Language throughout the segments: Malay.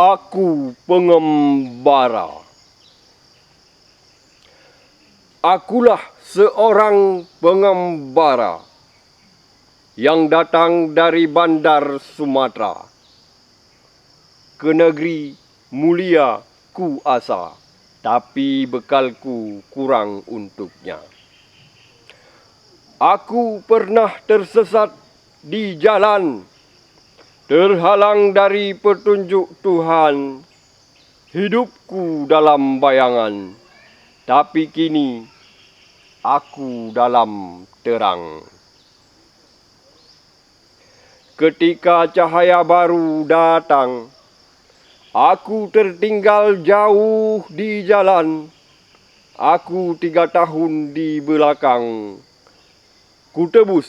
Aku pengembara. Akulah seorang pengembara yang datang dari bandar Sumatera. Ke negeri mulia ku asa, tapi bekalku kurang untuknya. Aku pernah tersesat di jalan, terhalang dari petunjuk Tuhan. Hidupku dalam bayangan, tapi kini aku dalam terang. Ketika cahaya baru datang, aku tertinggal jauh di jalan. Aku 3 tahun di belakang. Ku tebus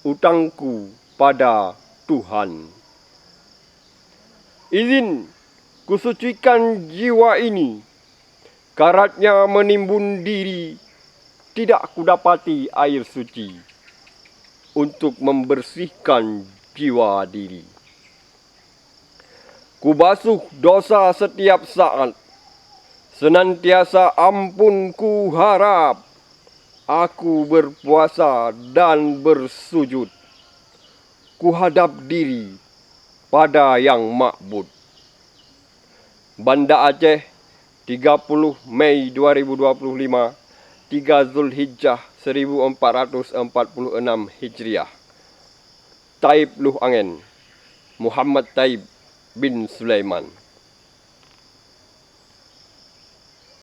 utangku pada Tuhan. Izin kusucikan jiwa ini, karatnya menimbun diri, tidak kudapati air suci untuk membersihkan jiwa diri. Ku basuh dosa setiap saat, senantiasa ampun ku harap. Aku berpuasa dan bersujud, ku hadap diri pada Yang Ma'bud. Banda Aceh, 30 Mei 2025, 3 Zulhijjah 1446 Hijriah. Taib Luh Angen, Muhammad Taib bin Sulaiman.